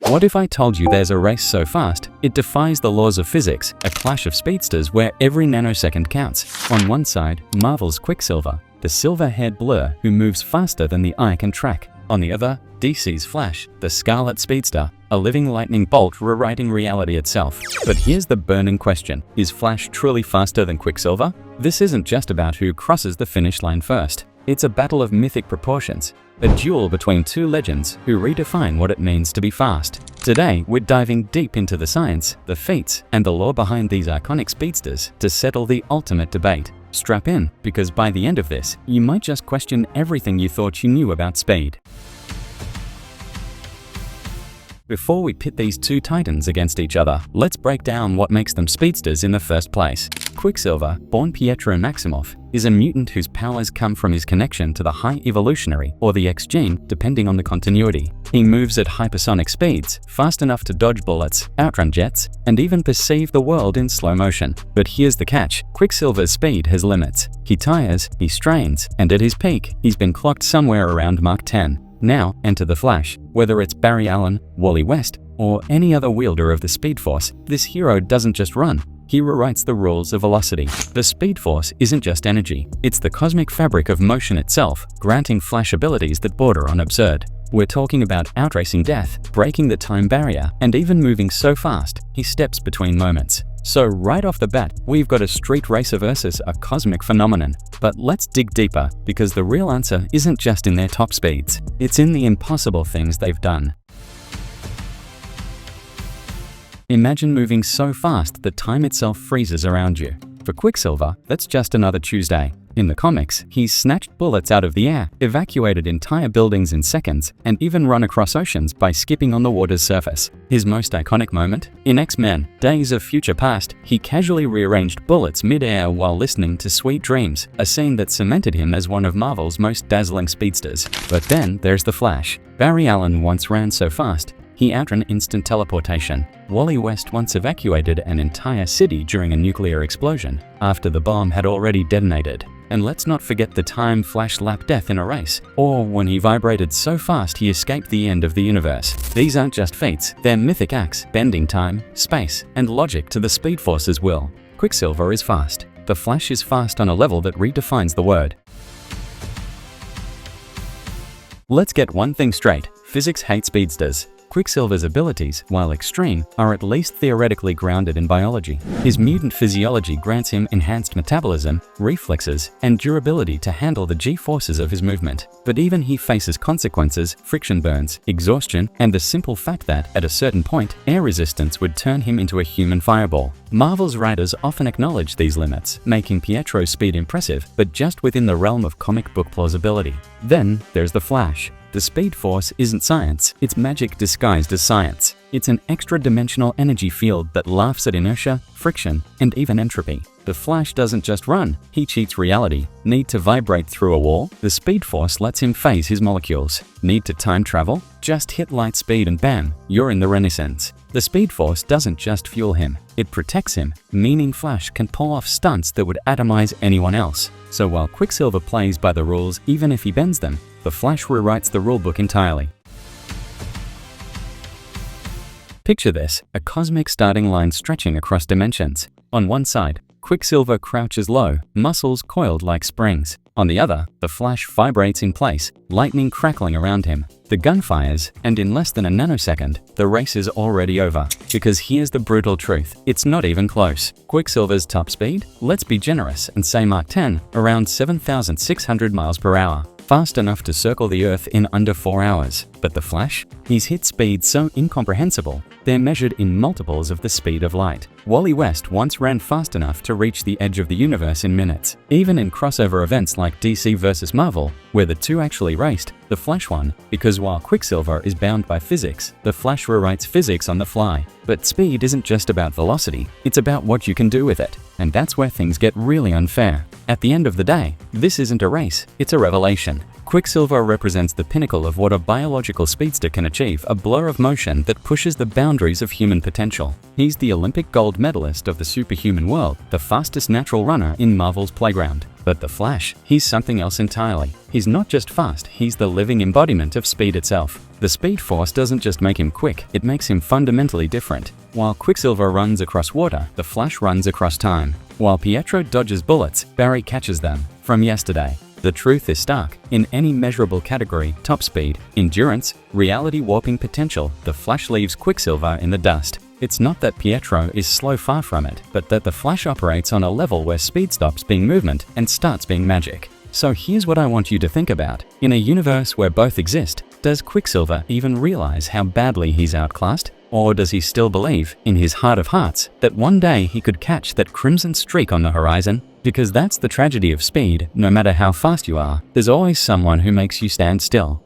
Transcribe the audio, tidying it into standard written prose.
What if I told you there's a race so fast, it defies the laws of physics, a clash of speedsters where every nanosecond counts? On one side, Marvel's Quicksilver, the silver-haired blur who moves faster than the eye can track. On the other, DC's Flash, the Scarlet Speedster, a living lightning bolt rewriting reality itself. But here's the burning question: is Flash truly faster than Quicksilver? This isn't just about who crosses the finish line first. It's a battle of mythic proportions, a duel between two legends who redefine what it means to be fast. Today, we're diving deep into the science, the feats, and the lore behind these iconic speedsters to settle the ultimate debate. Strap in, because by the end of this, you might just question everything you thought you knew about speed. Before we pit these two titans against each other, let's break down what makes them speedsters in the first place. Quicksilver, born Pietro Maximoff, is a mutant whose powers come from his connection to the high evolutionary, or the X gene, depending on the continuity. He moves at hypersonic speeds, fast enough to dodge bullets, outrun jets, and even perceive the world in slow motion. But here's the catch: Quicksilver's speed has limits. He tires, he strains, and at his peak, he's been clocked somewhere around Mach 10. Now, enter the Flash. Whether it's Barry Allen, Wally West, or any other wielder of the Speed Force, this hero doesn't just run. He rewrites the rules of velocity. The Speed Force isn't just energy, it's the cosmic fabric of motion itself, granting Flash abilities that border on absurd. We're talking about outracing death, breaking the time barrier, and even moving so fast, he steps between moments. So right off the bat, we've got a street racer versus a cosmic phenomenon. But let's dig deeper, because the real answer isn't just in their top speeds. It's in the impossible things they've done. Imagine moving so fast that time itself freezes around you. For Quicksilver, that's just another Tuesday. In the comics, he's snatched bullets out of the air, evacuated entire buildings in seconds, and even run across oceans by skipping on the water's surface. His most iconic moment? In X-Men: Days of Future Past, he casually rearranged bullets mid-air while listening to Sweet Dreams, a scene that cemented him as one of Marvel's most dazzling speedsters. But then there's the Flash. Barry Allen once ran so fast, he outran instant teleportation. Wally West once evacuated an entire city during a nuclear explosion, after the bomb had already detonated. And let's not forget the time Flash lapped death in a race, or when he vibrated so fast he escaped the end of the universe. These aren't just feats, they're mythic acts, bending time, space, and logic to the Speed Force's will. Quicksilver is fast. The Flash is fast on a level that redefines the word. Let's get one thing straight: physics hates speedsters. Quicksilver's abilities, while extreme, are at least theoretically grounded in biology. His mutant physiology grants him enhanced metabolism, reflexes, and durability to handle the G-forces of his movement. But even he faces consequences: friction burns, exhaustion, and the simple fact that, at a certain point, air resistance would turn him into a human fireball. Marvel's writers often acknowledge these limits, making Pietro's speed impressive, but just within the realm of comic book plausibility. Then there's the Flash. The Speed Force isn't science, it's magic disguised as science. It's an extra-dimensional energy field that laughs at inertia, friction, and even entropy. The Flash doesn't just run, he cheats reality. Need to vibrate through a wall? The Speed Force lets him phase his molecules. Need to time travel? Just hit light speed and bam, you're in the Renaissance. The Speed Force doesn't just fuel him, it protects him, meaning Flash can pull off stunts that would atomize anyone else. So while Quicksilver plays by the rules even if he bends them, the Flash rewrites the rulebook entirely. Picture this: a cosmic starting line stretching across dimensions. On one side, Quicksilver crouches low, muscles coiled like springs. On the other, the Flash vibrates in place, lightning crackling around him. The gun fires, and in less than a nanosecond, the race is already over. Because here's the brutal truth: it's not even close. Quicksilver's top speed? Let's be generous and say Mach 10, around 7,600 miles per hour. Fast enough to circle the Earth in under 4 hours. But the Flash? He's hit speeds so incomprehensible, they're measured in multiples of the speed of light. Wally West once ran fast enough to reach the edge of the universe in minutes. Even in crossover events like DC vs. Marvel, where the two actually raced, the Flash won, because while Quicksilver is bound by physics, the Flash rewrites physics on the fly. But speed isn't just about velocity, it's about what you can do with it. And that's where things get really unfair. At the end of the day, this isn't a race, it's a revelation. Quicksilver represents the pinnacle of what a biological speedster can achieve, a blur of motion that pushes the boundaries of human potential. He's the Olympic gold medalist of the superhuman world, the fastest natural runner in Marvel's playground. But the Flash, he's something else entirely. He's not just fast, he's the living embodiment of speed itself. The Speed Force doesn't just make him quick, it makes him fundamentally different. While Quicksilver runs across water, the Flash runs across time. While Pietro dodges bullets, Barry catches them. From yesterday. The truth is stark. In any measurable category, top speed, endurance, reality warping potential, the Flash leaves Quicksilver in the dust. It's not that Pietro is slow, far from it, but that the Flash operates on a level where speed stops being movement and starts being magic. So here's what I want you to think about. In a universe where both exist, does Quicksilver even realize how badly he's outclassed? Or does he still believe, in his heart of hearts, that one day he could catch that crimson streak on the horizon? Because that's the tragedy of speed. No matter how fast you are, there's always someone who makes you stand still.